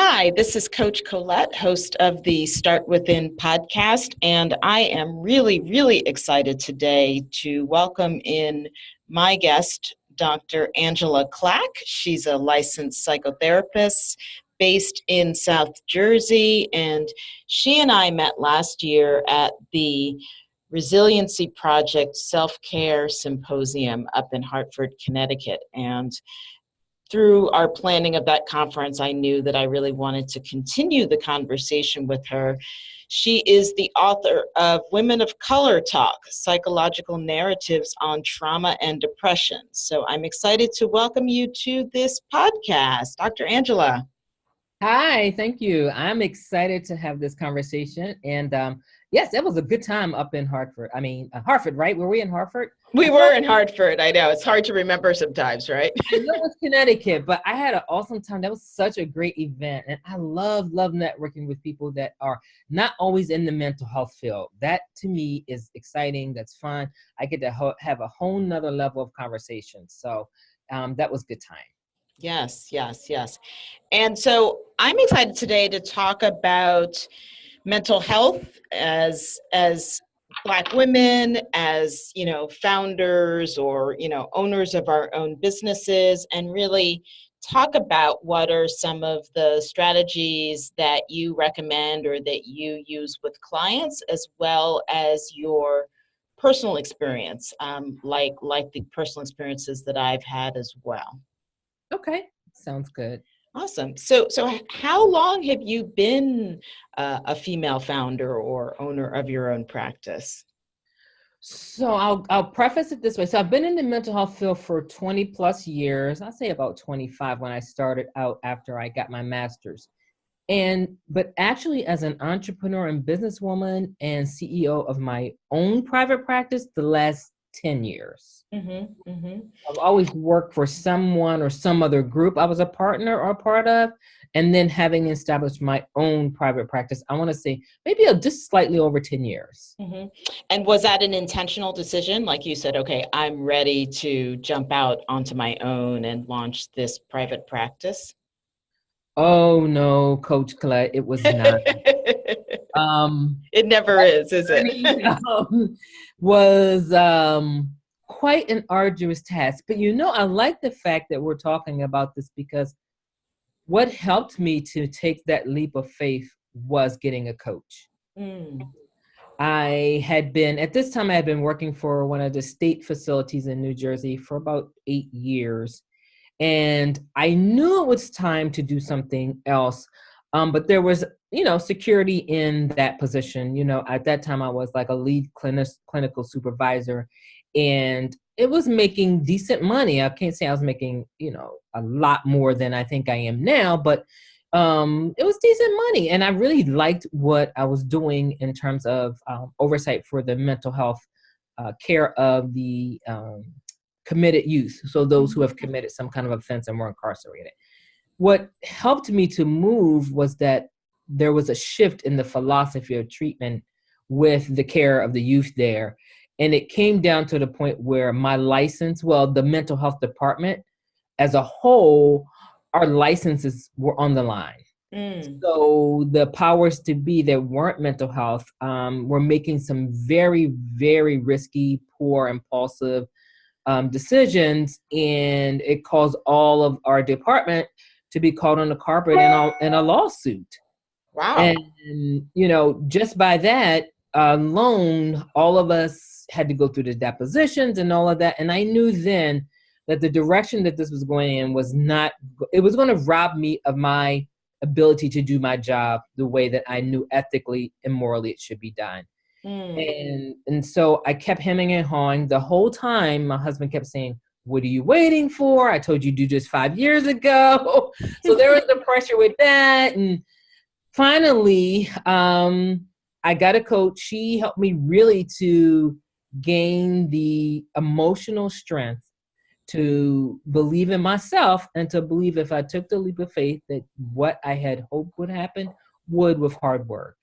Hi, this is Coach Colette, host of the Start Within podcast, and I am really excited today to welcome in my guest, Dr. Angela Clack. She's a licensed psychotherapist based in South Jersey, and she and I met last year at the Resiliency Project Self-Care Symposium up in Hartford, Connecticut. And through our planning of that conference, I knew that I really wanted to continue the conversation with her. She is the author of Women of Color Talk, Psychological Narratives on Trauma and Depression. So I'm excited to welcome you to this podcast, Dr. Angela. Hi, thank you. I'm excited to have this conversation. And yes, it was a good time up in Hartford. Hartford, right? Were we in Hartford? We were in Hartford. I know. It's hard to remember sometimes, right? I know it's Connecticut, but I had an awesome time. That was such a great event. And I love networking with people that are not always in the mental health field. That to me is exciting. That's fun. I get to have a whole nother level of conversation. So that was a good time. Yes. And so I'm excited today to talk about mental health as Black women, as, founders or, owners of our own businesses, and really talk about what are some of the strategies that you recommend or that you use with clients, as well as your personal experience, like the personal experiences that I've had as well. Okay, sounds good. Awesome. So how long have you been a female founder or owner of your own practice? So I'll preface it this way. So I've been in the mental health field for 20 plus years. I'll say about 25 when I started out after I got my master's. But actually as an entrepreneur and businesswoman and CEO of my own private practice, the last 10 years. I've always worked for someone or some other group I was a partner or a part of. And then having established my own private practice, I want to say maybe just slightly over 10 years. And was that an intentional decision? Like you said, okay, I'm ready to jump out onto my own and launch this private practice? Oh no, Coach Colette, it was not. It never is it? Was quite an arduous task. But I like the fact that we're talking about this because what helped me to take that leap of faith was getting a coach. At this time, I had been working for one of the state facilities in New Jersey for about 8 years. And I knew it was time to do something else. But there was, security in that position. At that time, I was like a lead clinical supervisor, and it was making decent money. I can't say I was making, a lot more than I think I am now, but it was decent money. And I really liked what I was doing in terms of oversight for the mental health care of the committed youth. So those who have committed some kind of offense and were incarcerated. What helped me to move was that there was a shift in the philosophy of treatment with the care of the youth there. And it came down to the point where my license, the mental health department as a whole, our licenses were on the line. So the powers to be that weren't mental health were making some very, very risky, poor, impulsive decisions. And it caused all of our department to be called on the carpet in a lawsuit. Wow. And, just by that alone, all of us had to go through the depositions and all of that. And I knew then that the direction that this was going in was it was going to rob me of my ability to do my job the way that I knew ethically and morally it should be done. And so I kept hemming and hawing. The whole time, my husband kept saying, "What are you waiting for? I told you to do this 5 years ago." So there was the pressure with that. And finally, I got a coach. She helped me really to gain the emotional strength to believe in myself and to believe if I took the leap of faith that what I had hoped would happen would with hard work.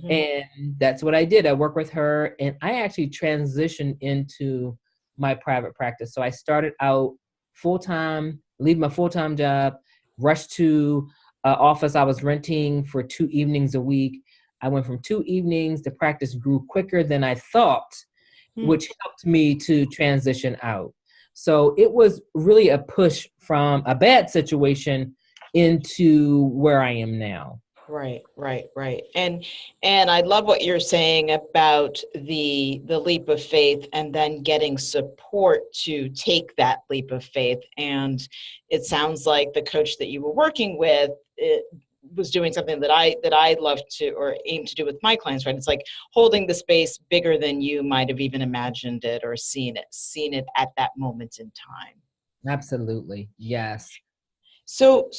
And that's what I did. I worked with her, and I actually transitioned into my private practice. So I started out full-time, leave my full-time job, rushed to office I was renting for 2 evenings a week. I went from 2 evenings. The practice grew quicker than I thought, which helped me to transition out. So it was really a push from a bad situation into where I am now. Right, right, right. And I love what you're saying about the leap of faith and then getting support to take that leap of faith. And it sounds like the coach that you were working with was doing something that I love to or aim to do with my clients, right? It's like holding the space bigger than you might have even imagined it or seen it at that moment in time. Absolutely. Yes. So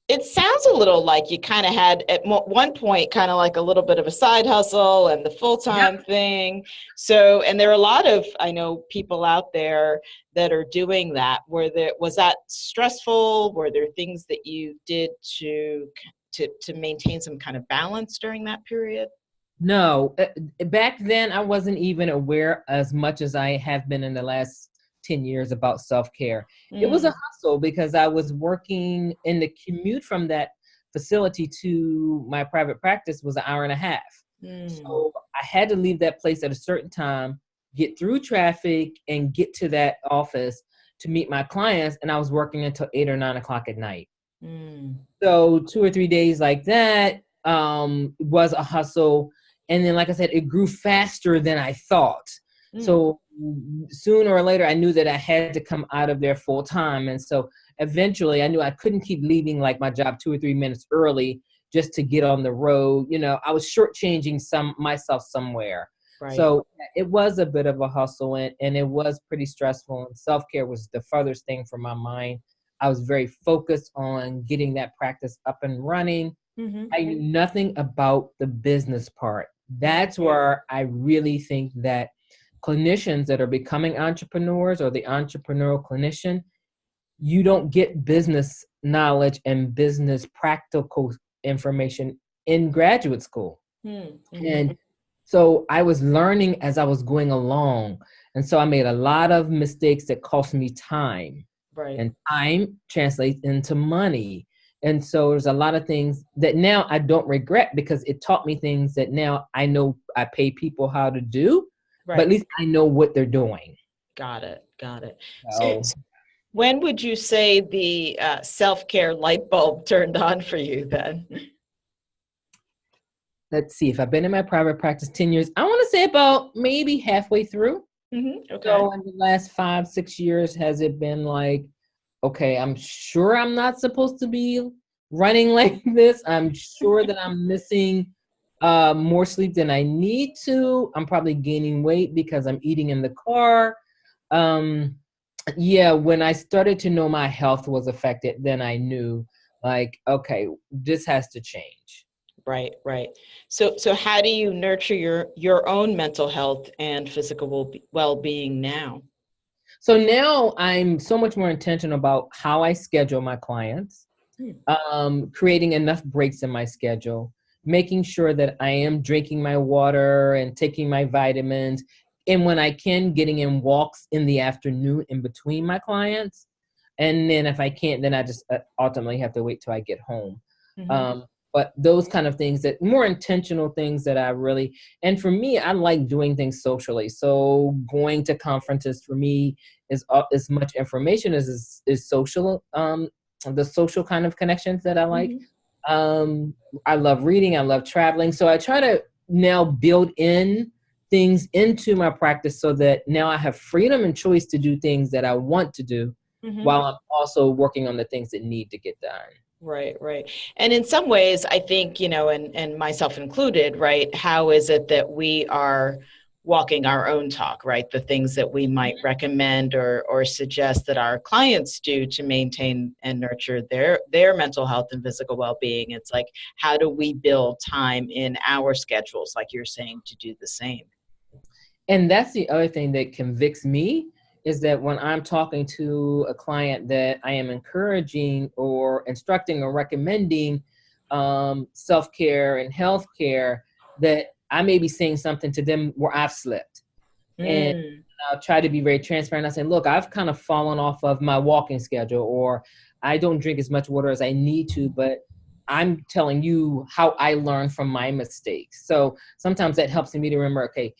it sounds a little like you kind of had at one point kind of like a little bit of a side hustle and the full-time thing. So, and there are a lot of, I know, people out there that are doing that. Was that stressful? Were there things that you did to maintain some kind of balance during that period? No, back then I wasn't even aware as much as I have been in the last 10 years about self-care. It was a hustle because I was working, and the commute from that facility to my private practice was an hour and a half. So I had to leave that place at a certain time, get through traffic, and get to that office to meet my clients. And I was working until 8 or 9 o'clock at night. So 2 or 3 days like that was a hustle. And then, like I said, it grew faster than I thought. So sooner or later, I knew that I had to come out of there full time. And so eventually I knew I couldn't keep leaving like my job 2 or 3 minutes early just to get on the road. You know, I was shortchanging myself somewhere. Right. So it was a bit of a hustle, and it was pretty stressful. And self-care was the furthest thing from my mind. I was very focused on getting that practice up and running. I knew nothing about the business part. That's where I really think that clinicians that are becoming entrepreneurs or the entrepreneurial clinician, you don't get business knowledge and business practical information in graduate school. And so I was learning as I was going along. And so I made a lot of mistakes that cost me time. Right. And time translates into money. And so there's a lot of things that now I don't regret because it taught me things that now I know I pay people how to do, but at least I know what they're doing. Got it. So when would you say the self-care light bulb turned on for you then? Let's see, if I've been in my private practice 10 years, I want to say about maybe halfway through. Okay. So in the last 5-6 years, has it been like, okay, I'm sure I'm not supposed to be running like this. I'm sure that I'm missing more sleep than I need to. I'm probably gaining weight because I'm eating in the car. When I started to know my health was affected, then I knew like, okay, this has to change. Right. So how do you nurture your own mental health and physical well-being now? So now I'm so much more intentional about how I schedule my clients, creating enough breaks in my schedule, making sure that I am drinking my water and taking my vitamins. And when I can, getting in walks in the afternoon in between my clients. And then if I can't, then I just ultimately have to wait till I get home. But those kind of things, that more intentional things that I really, and for me, I like doing things socially. So going to conferences for me is as much information as is social, the social kind of connections that I like. I love reading, I love traveling. So I try to now build in things into my practice so that now I have freedom and choice to do things that I want to do while I'm also working on the things that need to get done. Right. And in some ways, I think, and myself included, right, how is it that we are walking our own talk, right? The things that we might recommend or suggest that our clients do to maintain and nurture their mental health and physical well-being. It's like, how do we build time in our schedules, like you're saying, to do the same? And that's the other thing that convicts me, is that when I'm talking to a client that I am encouraging or instructing or recommending self-care and healthcare, that I may be saying something to them where I've slipped. And I'll try to be very transparent. I say, look, I've kind of fallen off of my walking schedule, or I don't drink as much water as I need to, but I'm telling you how I learned from my mistakes. So sometimes that helps me to remember, okay,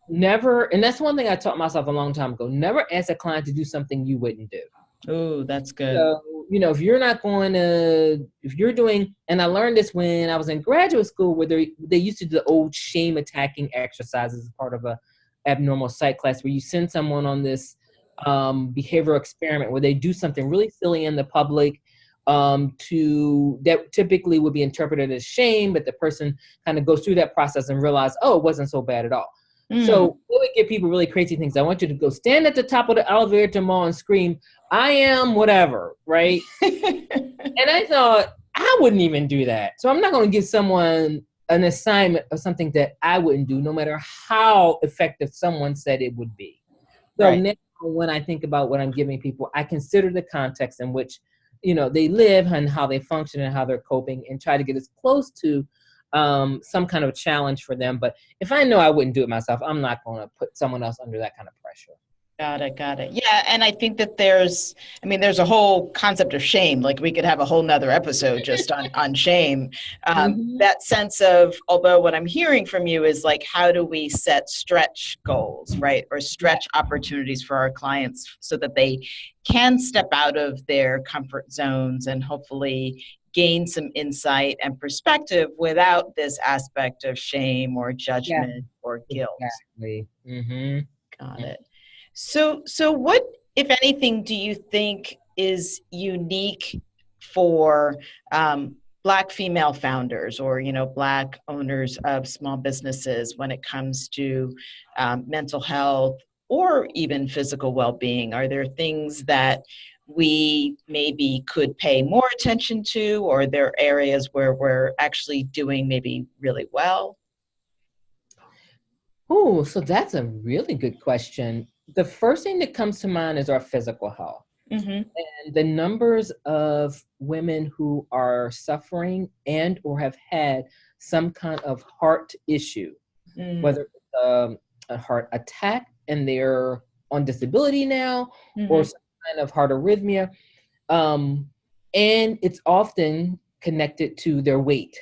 never, and that's one thing I taught myself a long time ago, never ask a client to do something you wouldn't do. Oh, that's good. So, if you're not going to, if you're doing, and I learned this when I was in graduate school, where they used to do the old shame attacking exercises as part of a abnormal psych class, where you send someone on this behavioral experiment where they do something really silly in the public, to that typically would be interpreted as shame, but the person kind of goes through that process and realize, oh, it wasn't so bad at all. So we would give people really crazy things. I want you to go stand at the top of the elevator tomorrow and scream, I am whatever, right? And I thought, I wouldn't even do that. So I'm not going to give someone an assignment of something that I wouldn't do, no matter how effective someone said it would be. So now when I think about what I'm giving people, I consider the context in which, they live and how they function and how they're coping, and try to get as close to some kind of challenge for them. But if I know I wouldn't do it myself, I'm not going to put someone else under that kind of pressure. Got it. Yeah. And I think that there's a whole concept of shame. Like we could have a whole nother episode just on shame. That sense of, although what I'm hearing from you is like, how do we set stretch goals, right? Or stretch opportunities for our clients so that they can step out of their comfort zones and hopefully gain some insight and perspective without this aspect of shame or judgment or guilt. Exactly. Got it. So what, if anything, do you think is unique for Black female founders or, Black owners of small businesses when it comes to mental health or even physical well-being? Are there things that we maybe could pay more attention to, or are there areas where we're actually doing maybe really well? Oh, so that's a really good question. The first thing that comes to mind is our physical health. And the numbers of women who are suffering and or have had some kind of heart issue, whether it's a heart attack and they're on disability now, or some kind of heart arrhythmia. And it's often connected to their weight.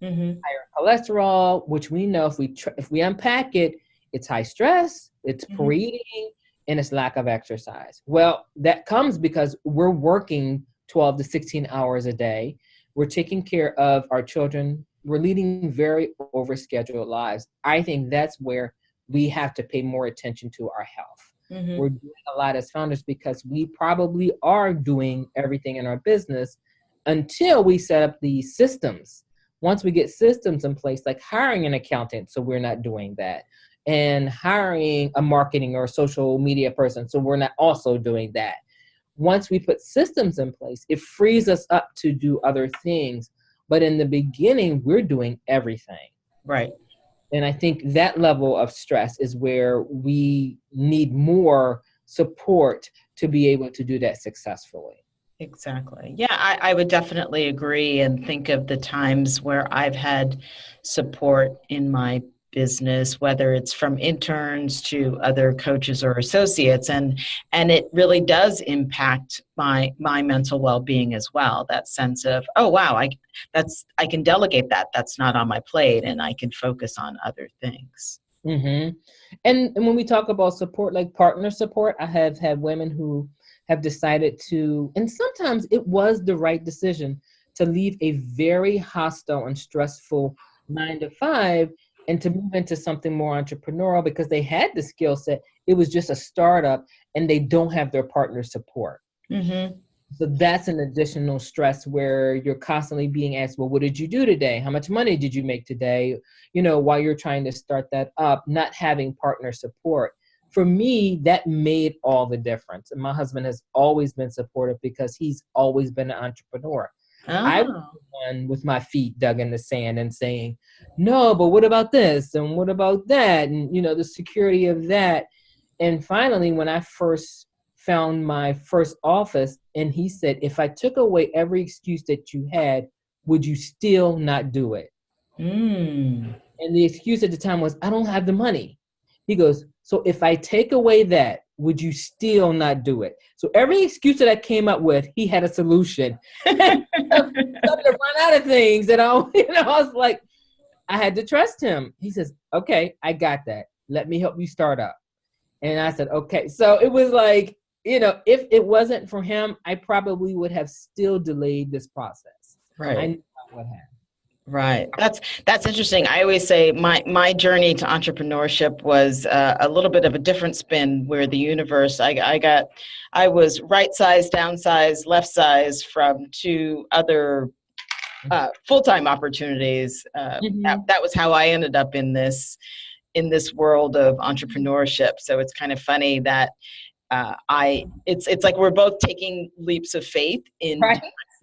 Higher cholesterol, which we know if we unpack it, it's high stress, it's pre-eating, and it's lack of exercise. Well, that comes because we're working 12 to 16 hours a day. We're taking care of our children. We're leading very overscheduled lives. I think that's where we have to pay more attention to our health. We're doing a lot as founders because we probably are doing everything in our business until we set up the systems. Once we get systems in place, like hiring an accountant, so we're not doing that, and hiring a marketing or social media person, so we're not also doing that. Once we put systems in place, it frees us up to do other things. But in the beginning, we're doing everything. Right. And I think that level of stress is where we need more support to be able to do that successfully. Exactly. Yeah, I would definitely agree and think of the times where I've had support in my business, whether it's from interns to other coaches or associates, and it really does impact my mental well-being as well. That sense of, oh wow, I can delegate that. That's not on my plate, and I can focus on other things. And when we talk about support, like partner support, I have had women who have decided to, and sometimes it was the right decision, to leave a very hostile and stressful 9 to 5 and to move into something more entrepreneurial because they had the skill set. It was just a startup and they don't have their partner support. So that's an additional stress where you're constantly being asked, well, what did you do today? How much money did you make today? While you're trying to start that up, not having partner support. For me, that made all the difference. And my husband has always been supportive because he's always been an entrepreneur. I was the one with my feet dug in the sand and saying, no, but what about this? And what about that? And, the security of that. And finally, when I first found my first office, and he said, if I took away every excuse that you had, would you still not do it? And the excuse at the time was, I don't have the money. He goes, so if I take away that, would you still not do it? So every excuse that I came up with, he had a solution. Started to run out of things, and I was like, I had to trust him. He says, okay, I got that. Let me help you start up. And I said, okay. So it was like, if it wasn't for him, I probably would have still delayed this process. Right. I knew what happened. Right. That's interesting. I always say my journey to entrepreneurship was a little bit of a different spin, where the universe, I was right size, down size, left size from two other full-time opportunities. That was how I ended up in this world of entrepreneurship. So it's kind of funny that it's like we're both taking leaps of faith in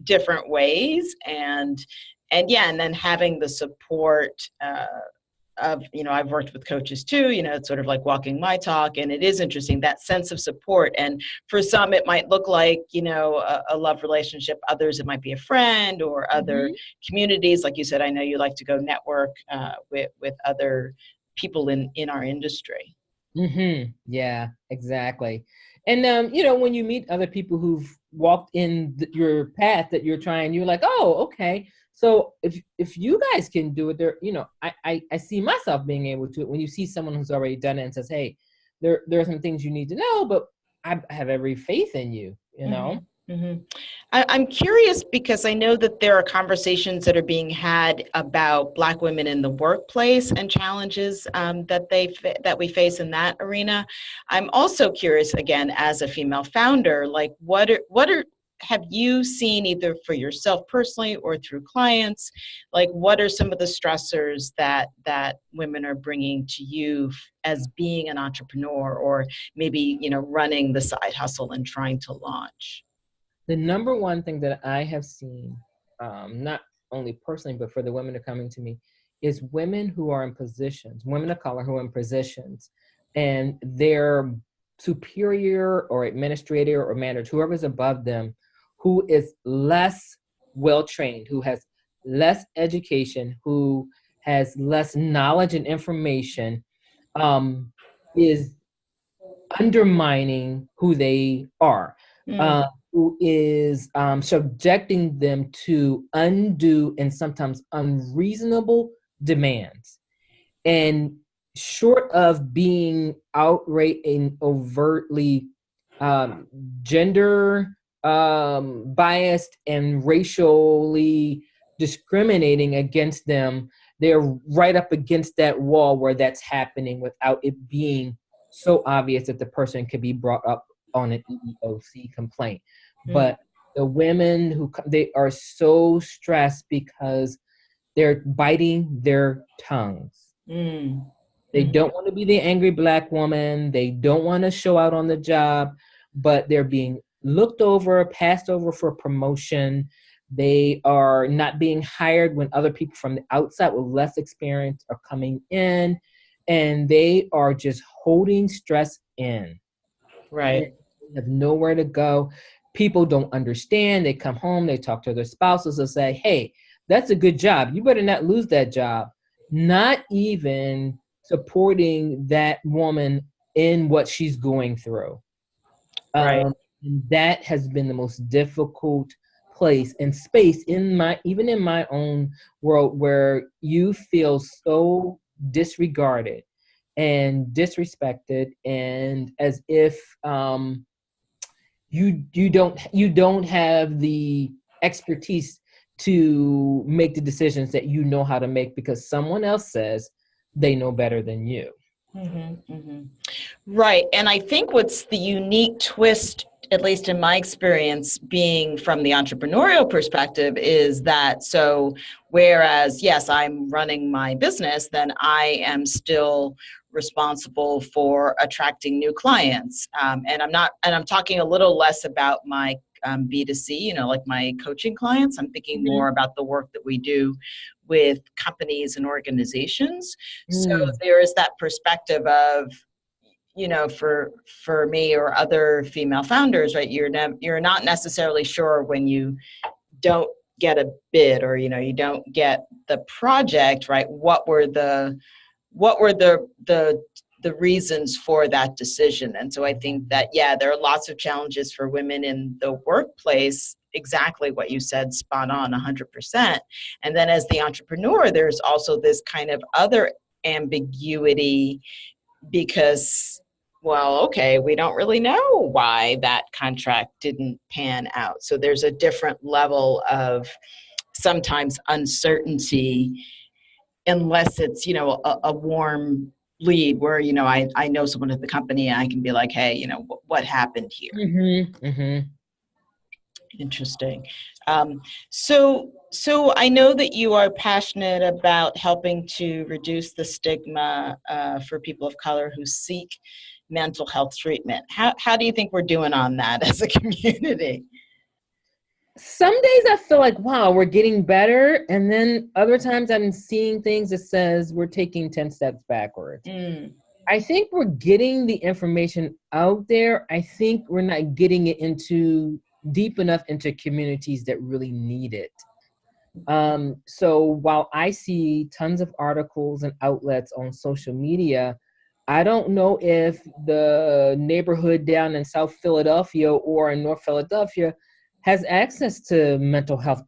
different ways, and then having the support of, I've worked with coaches too, it's sort of like walking my talk, and it is interesting, that sense of support. And for some, it might look like, a love relationship. Others, it might be a friend or other communities. Like you said, I know you like to go network with other people in our industry. Yeah, exactly. And, when you meet other people who've walked in your path that you're trying, you're like, oh, okay. So if you guys can do it, there, I see myself being able to. When you see someone who's already done it and says, hey, there are some things you need to know, but I have every faith in you, I'm curious, because I know that there are conversations that are being had about Black women in the workplace and challenges that we face in that arena. I'm also curious, again, as a female founder, like have you seen, either for yourself personally or through clients, like what are some of the stressors that women are bringing to you as being an entrepreneur, or maybe, running the side hustle and trying to launch? The number one thing that I have seen, not only personally, but for the women who are coming to me, is women who are in positions, women of color who are in positions, and their superior or administrator or manager, whoever's above them, who is less well-trained, who has less education, who has less knowledge and information, is undermining who they are. Who is subjecting them to undue and sometimes unreasonable demands. And short of being outright and overtly gender biased and racially discriminating against them, they're right up against that wall where that's happening without it being so obvious that the person could be brought up on an EEOC complaint. But the women they are so stressed because they're biting their tongues. They don't want to be the angry Black woman. They don't want to show out on the job, but they're being looked over, passed over for promotion. They are not being hired when other people from the outside with less experience are coming in, and they are just holding stress in. Right. They have nowhere to go. People don't understand. They come home, they talk to their spouses and say, hey, that's a good job. You better not lose that job. Not even supporting that woman in what she's going through. Right. And that has been the most difficult place and space even in my own world, where you feel so disregarded and disrespected, and as if you don't have the expertise to make the decisions that you know how to make because someone else says they know better than you. Right. And I think what's the unique twist, at least in my experience, being from the entrepreneurial perspective, is that so whereas, yes, I'm running my business, then I am still responsible for attracting new clients. And I'm talking a little less about my B2C, like my coaching clients. I'm thinking more about the work that we do with companies and organizations. So there is that perspective of, for me or other female founders, right? You're not necessarily sure when you don't get a bid or, you don't get the project, right? What were the the reasons for that decision. And so I think that, yeah, there are lots of challenges for women in the workplace, exactly what you said, spot on, 100%. And then as the entrepreneur, there's also this kind of other ambiguity because, well, okay, we don't really know why that contract didn't pan out. So there's a different level of sometimes uncertainty, unless it's, a warm lead where, I know someone at the company and I can be like, hey, what happened here? Mm-hmm, mm-hmm. Interesting. So I know that you are passionate about helping to reduce the stigma for people of color who seek mental health treatment. How do you think we're doing on that as a community? Some days I feel like, wow, we're getting better. And then other times I'm seeing things that says we're taking 10 steps backwards. I think we're getting the information out there. I think we're not getting it deep enough into communities that really need it. So while I see tons of articles and outlets on social media, I don't know if the neighborhood down in South Philadelphia or in North Philadelphia has access to mental health,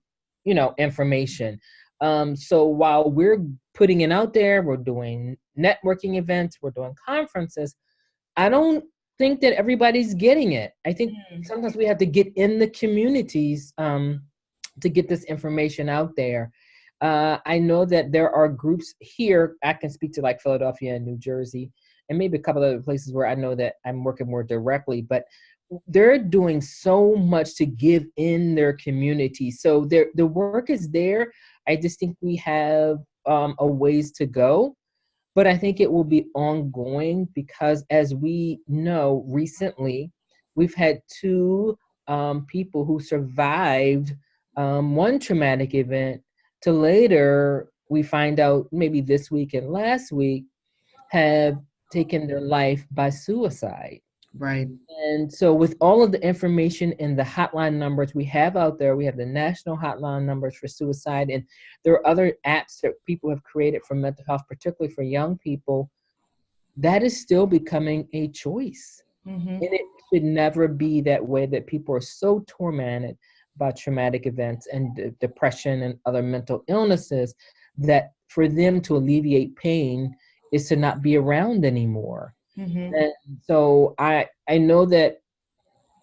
information. So while we're putting it out there, we're doing networking events, we're doing conferences, I don't think that everybody's getting it. I think sometimes we have to get in the communities to get this information out there. I know that there are groups here, I can speak to like Philadelphia and New Jersey, and maybe a couple other places where I know that I'm working more directly, but they're doing so much to give in their community. So the work is there. I just think we have a ways to go, but I think it will be ongoing because as we know recently, we've had two people who survived one traumatic event to later we find out maybe this week and last week have taken their life by suicide. Right. And so with all of the information and the hotline numbers we have out there, we have the national hotline numbers for suicide, and there are other apps that people have created for mental health, particularly for young people. That is still becoming a choice. Mm-hmm. And it should never be that way, that people are so tormented by traumatic events and depression and other mental illnesses that for them to alleviate pain is to not be around anymore. Mm-hmm. And so I know that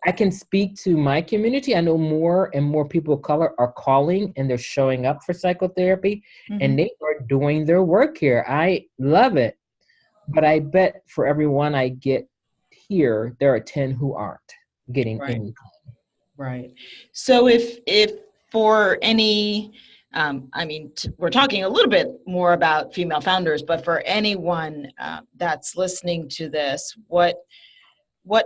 I can speak to my community. I know more and more people of color are calling and they're showing up for psychotherapy, and they are doing their work here. I love it. But I bet for every one I get here, there are 10 who aren't getting anything. Right. So if for any, we're talking a little bit more about female founders, but for anyone that's listening to this, what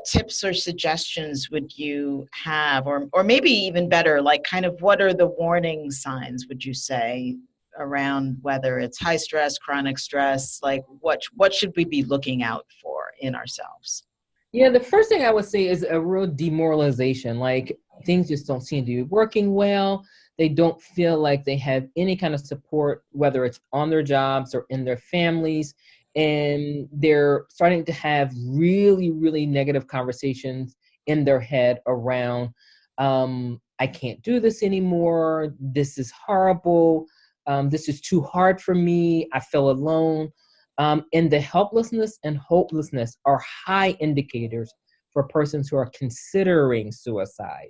tips or suggestions would you have, or maybe even better, like kind of what are the warning signs, would you say, around whether it's high stress, chronic stress, like what should we be looking out for in ourselves? Yeah, the first thing I would say is a real demoralization. Like things just don't seem to be working well. They don't feel like they have any kind of support, whether it's on their jobs or in their families. And they're starting to have really, really negative conversations in their head around, I can't do this anymore. This is horrible. This is too hard for me. I feel alone. And the helplessness and hopelessness are high indicators for persons who are considering suicide.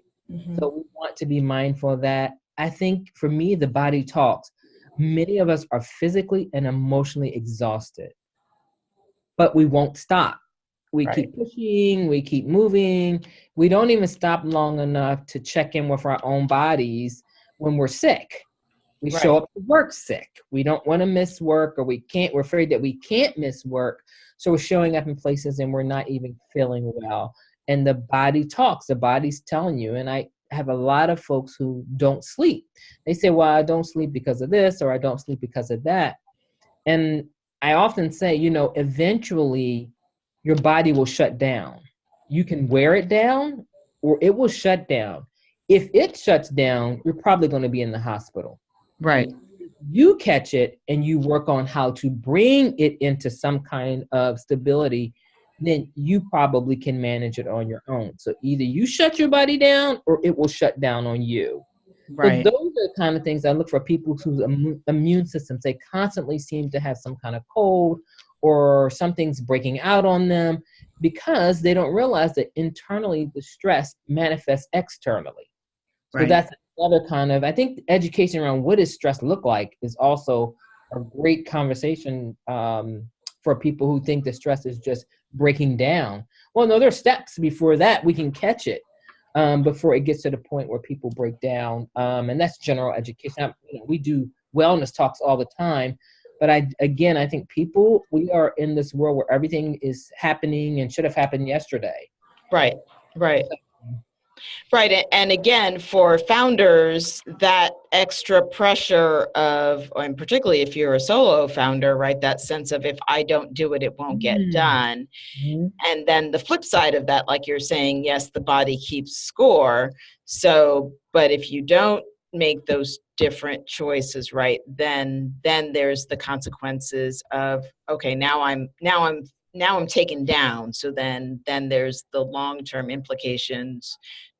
So we want to be mindful of that. I think for me, the body talks. Many of us are physically and emotionally exhausted, but we won't stop. We keep pushing, we keep moving. We don't even stop long enough to check in with our own bodies when we're sick. We show up to work sick. We don't want to miss work, or we're afraid that we can't miss work. So we're showing up in places and we're not even feeling well. And the body talks, the body's telling you. And I have a lot of folks who don't sleep. They say, well, I don't sleep because of this, or I don't sleep because of that. And I often say, eventually your body will shut down. You can wear it down or it will shut down. If it shuts down, you're probably going to be in the hospital. Right. you catch it and you work on how to bring it into some kind of stability, then you probably can manage it on your own. So either you shut your body down or it will shut down on you. So those Right. are the kind of things I look for people whose immune systems, they constantly seem to have some kind of cold or something's breaking out on them because they don't realize that internally the stress manifests externally. So Right. that's another kind of, I think education around what does stress look like is also a great conversation for people who think that stress is just breaking down. Well, no, there's steps before that we can catch it before it gets to the point where people break down. And that's general education. We do wellness talks all the time. But I think people, we are in this world where everything is happening and should have happened yesterday. Right. Right. Right. And again, for founders, that extra pressure of, and particularly if you're a solo founder, right, that sense of if I don't do it, it won't get done. Mm-hmm. And then the flip side of that, like you're saying, yes, the body keeps score. So, but if you don't make those different choices, right, then there's the consequences of, okay, now I'm taken down. So then there's the long-term implications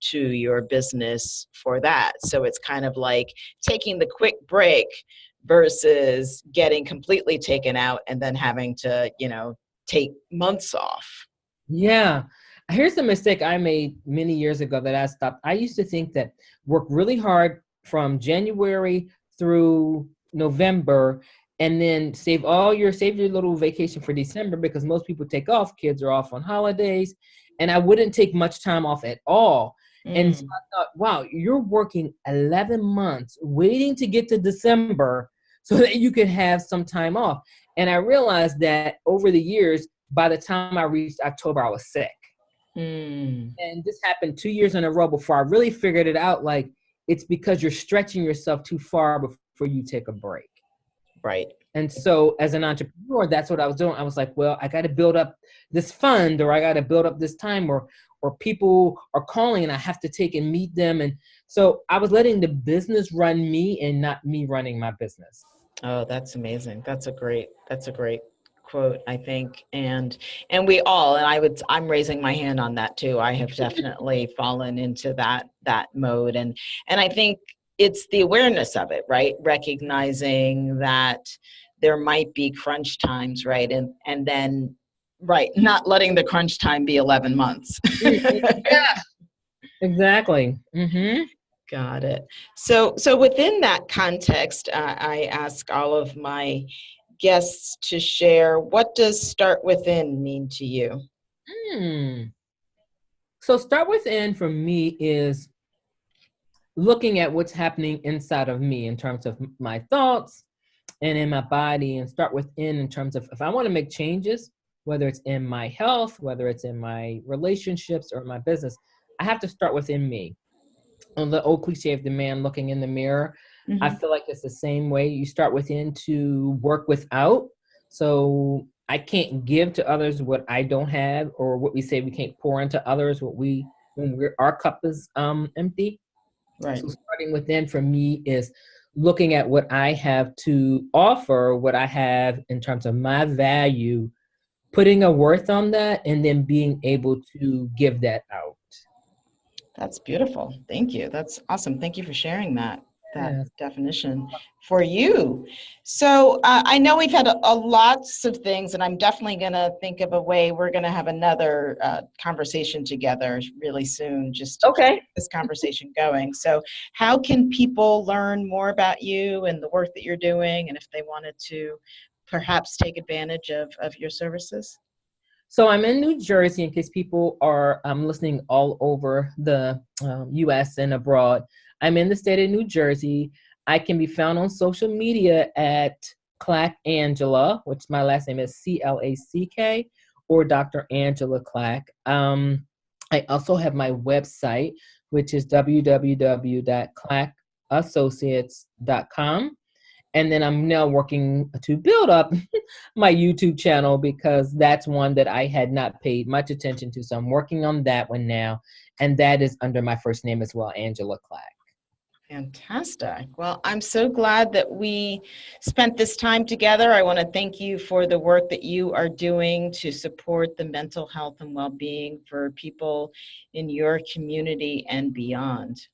to your business for that. So it's kind of like taking the quick break versus getting completely taken out and then having to, take months off. Yeah. Here's the mistake I made many years ago that I stopped. I used to think that work really hard from January through November and then save your little vacation for December because most people take off. Kids are off on holidays. And I wouldn't take much time off at all. And so I thought, wow, you're working 11 months waiting to get to December so that you can have some time off. And I realized that over the years, by the time I reached October, I was sick. And this happened 2 years in a row before I really figured it out. Like, it's because you're stretching yourself too far before you take a break. Right. And so as an entrepreneur, that's what I was doing. I was like, well, I got to build up this fund, or I got to build up this time, or people are calling and I have to take and meet them. And so I was letting the business run me and not me running my business. Oh, that's amazing. That's a great quote, I think. And we all, and I'm raising my hand on that too. I have definitely fallen into that mode. And I think it's the awareness of it, right? Recognizing that there might be crunch times, right? And then, right, not letting the crunch time be 11 months. Yeah, exactly. Mm-hmm. Got it. So within that context, I ask all of my guests to share, what does start within mean to you? So start within for me is looking at what's happening inside of me in terms of my thoughts and in my body, and start within in terms of if I want to make changes, whether it's in my health, whether it's in my relationships or my business, I have to start within me. On the old cliche of the man looking in the mirror, I feel like it's the same way. You start within to work without. So I can't give to others what I don't have, or what we say we can't pour into others when our cup is empty. Right. So starting within for me is looking at what I have to offer, what I have in terms of my value, putting a worth on that, and then being able to give that out. That's beautiful. Thank you. That's awesome. Thank you for sharing that Yes. definition for you. So I know we've had a lots of things, and I'm definitely going to think of a way we're going to have another conversation together really soon, just to keep this conversation going. So how can people learn more about you and the work that you're doing, and if they wanted to perhaps take advantage of your services? So I'm in New Jersey, in case people are listening all over the U.S. and abroad. I'm in the state of New Jersey. I can be found on social media at Clack Angela, which my last name is Clack, or Dr. Angela Clack. I also have my website, which is www.clackassociates.com. And then I'm now working to build up my YouTube channel, because that's one that I had not paid much attention to. So I'm working on that one now. And that is under my first name as well, Angela Clack. Fantastic. Well, I'm so glad that we spent this time together. I want to thank you for the work that you are doing to support the mental health and well-being for people in your community and beyond.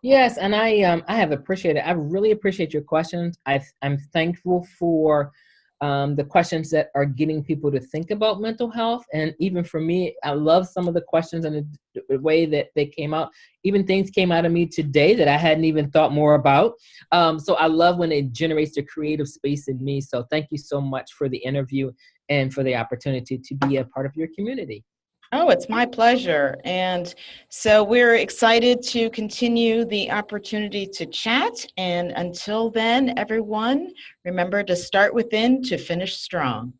Yes, and I have appreciated. I really appreciate your questions. I'm thankful for the questions that are getting people to think about mental health, and even for me, I love some of the questions and the way that they came out. Even things came out of me today that I hadn't even thought more about. So I love when it generates the creative space in me. So thank you so much for the interview and for the opportunity to be a part of your community. Oh, it's my pleasure. And so we're excited to continue the opportunity to chat. And until then, everyone, remember to start within to finish strong.